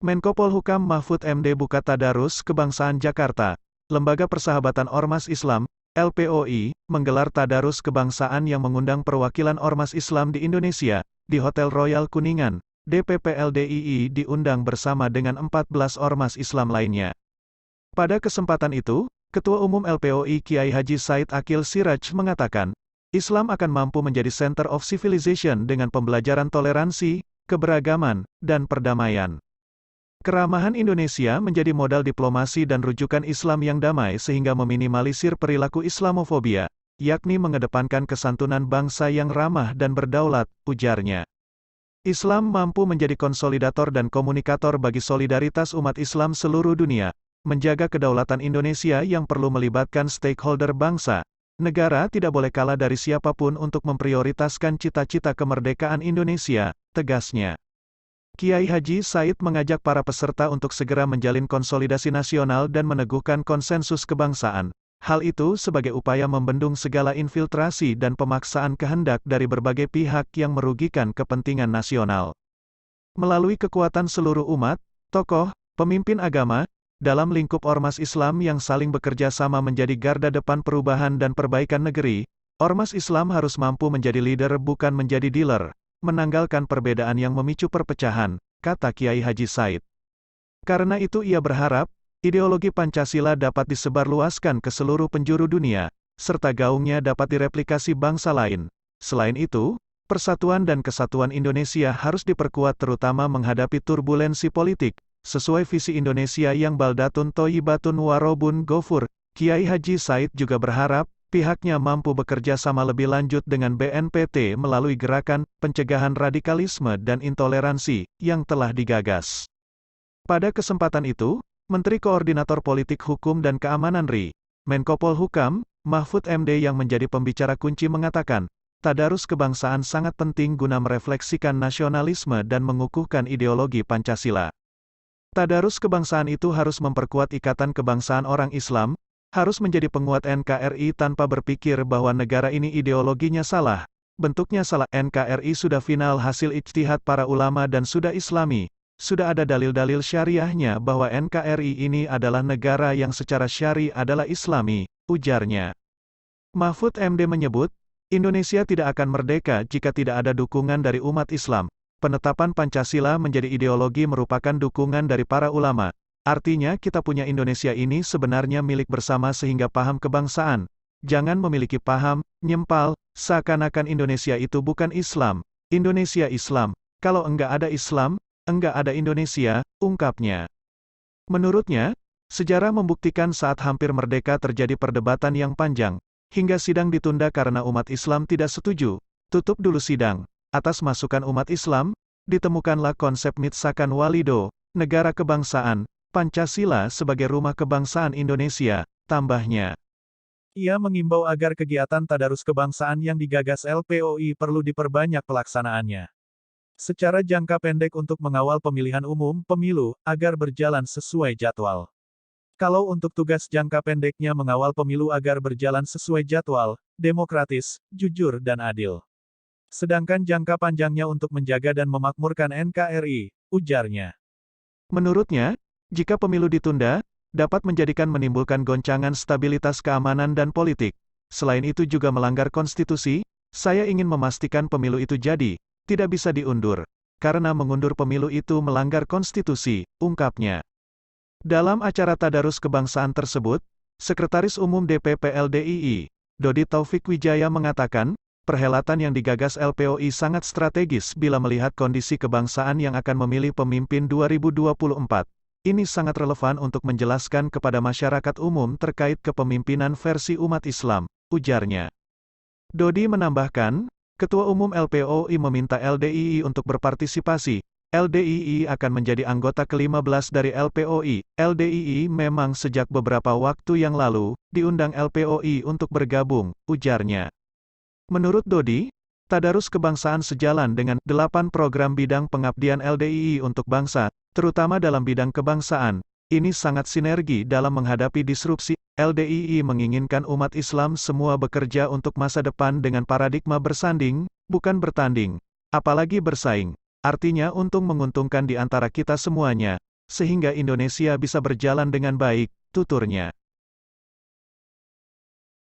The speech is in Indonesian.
Menko Polhukam Mahfud MD buka Tadarus Kebangsaan Jakarta. Lembaga Persahabatan Ormas Islam, LPOI, menggelar Tadarus Kebangsaan yang mengundang perwakilan Ormas Islam di Indonesia, di Hotel Royal Kuningan. DPP LDII diundang bersama dengan 14 Ormas Islam lainnya. Pada kesempatan itu, Ketua Umum LPOI Kiai Haji Said Akil Siraj mengatakan, Islam akan mampu menjadi center of civilization dengan pembelajaran toleransi, keberagaman, dan perdamaian. Keramahan Indonesia menjadi modal diplomasi dan rujukan Islam yang damai sehingga meminimalisir perilaku Islamofobia, yakni mengedepankan kesantunan bangsa yang ramah dan berdaulat, ujarnya. Islam mampu menjadi konsolidator dan komunikator bagi solidaritas umat Islam seluruh dunia, menjaga kedaulatan Indonesia yang perlu melibatkan stakeholder bangsa. Negara tidak boleh kalah dari siapapun untuk memprioritaskan cita-cita kemerdekaan Indonesia, tegasnya. Kiai Haji Said mengajak para peserta untuk segera menjalin konsolidasi nasional dan meneguhkan konsensus kebangsaan. Hal itu sebagai upaya membendung segala infiltrasi dan pemaksaan kehendak dari berbagai pihak yang merugikan kepentingan nasional. Melalui kekuatan seluruh umat, tokoh, pemimpin agama, dalam lingkup ormas Islam yang saling bekerja sama menjadi garda depan perubahan dan perbaikan negeri, ormas Islam harus mampu menjadi leader bukan menjadi dealer, menanggalkan perbedaan yang memicu perpecahan, kata Kiai Haji Said. Karena itu ia berharap, ideologi Pancasila dapat disebarluaskan ke seluruh penjuru dunia, serta gaungnya dapat direplikasi bangsa lain. Selain itu, persatuan dan kesatuan Indonesia harus diperkuat terutama menghadapi turbulensi politik, sesuai visi Indonesia yang baldatun toyibatun warobun gofur. Kiai Haji Said juga berharap, pihaknya mampu bekerja sama lebih lanjut dengan BNPT melalui gerakan pencegahan radikalisme dan intoleransi yang telah digagas. Pada kesempatan itu, Menteri Koordinator Politik Hukum dan Keamanan RI, Menko Polhukam, Mahfud MD yang menjadi pembicara kunci mengatakan, Tadarus kebangsaan sangat penting guna merefleksikan nasionalisme dan mengukuhkan ideologi Pancasila. Tadarus kebangsaan itu harus memperkuat ikatan kebangsaan orang Islam, harus menjadi penguat NKRI tanpa berpikir bahwa negara ini ideologinya salah, bentuknya salah. NKRI sudah final hasil ijtihad para ulama dan sudah islami, sudah ada dalil-dalil syariahnya bahwa NKRI ini adalah negara yang secara syari adalah islami, ujarnya. Mahfud MD menyebut, Indonesia tidak akan merdeka jika tidak ada dukungan dari umat Islam. Penetapan Pancasila menjadi ideologi merupakan dukungan dari para ulama. Artinya kita punya Indonesia ini sebenarnya milik bersama sehingga paham kebangsaan. Jangan memiliki paham, nyempal, seakan-akan Indonesia itu bukan Islam. Indonesia Islam. Kalau enggak ada Islam, enggak ada Indonesia, ungkapnya. Menurutnya, sejarah membuktikan saat hampir merdeka terjadi perdebatan yang panjang, hingga sidang ditunda karena umat Islam tidak setuju. Tutup dulu sidang. Atas masukan umat Islam, ditemukanlah konsep Mitsakan Walido, negara kebangsaan, Pancasila sebagai rumah kebangsaan Indonesia, tambahnya. Ia mengimbau agar kegiatan Tadarus Kebangsaan yang digagas LPOI perlu diperbanyak pelaksanaannya. Secara jangka pendek untuk mengawal pemilihan umum, pemilu, agar berjalan sesuai jadwal. Kalau untuk tugas jangka pendeknya mengawal pemilu agar berjalan sesuai jadwal, demokratis, jujur dan adil. Sedangkan jangka panjangnya untuk menjaga dan memakmurkan NKRI, ujarnya. Menurutnya, jika pemilu ditunda, dapat menimbulkan goncangan stabilitas keamanan dan politik. Selain itu juga melanggar konstitusi, saya ingin memastikan pemilu itu jadi, tidak bisa diundur. Karena mengundur pemilu itu melanggar konstitusi, ungkapnya. Dalam acara Tadarus Kebangsaan tersebut, Sekretaris Umum DPP LDII, Dodi Taufik Wijaya mengatakan, perhelatan yang digagas LPOI sangat strategis bila melihat kondisi kebangsaan yang akan memilih pemimpin 2024. Ini sangat relevan untuk menjelaskan kepada masyarakat umum terkait kepemimpinan versi umat Islam, ujarnya. Dodi menambahkan, Ketua Umum LPOI meminta LDII untuk berpartisipasi. LDII akan menjadi anggota ke-15 dari LPOI. LDII memang sejak beberapa waktu yang lalu, diundang LPOI untuk bergabung, ujarnya. Menurut Dodi, Tadarus Kebangsaan sejalan dengan 8 program bidang pengabdian LDII untuk bangsa, terutama dalam bidang kebangsaan. Ini sangat sinergi dalam menghadapi disrupsi. LDII menginginkan umat Islam semua bekerja untuk masa depan dengan paradigma bersanding, bukan bertanding, apalagi bersaing. Artinya untung menguntungkan di antara kita semuanya. sehingga Indonesia bisa berjalan dengan baik, tuturnya.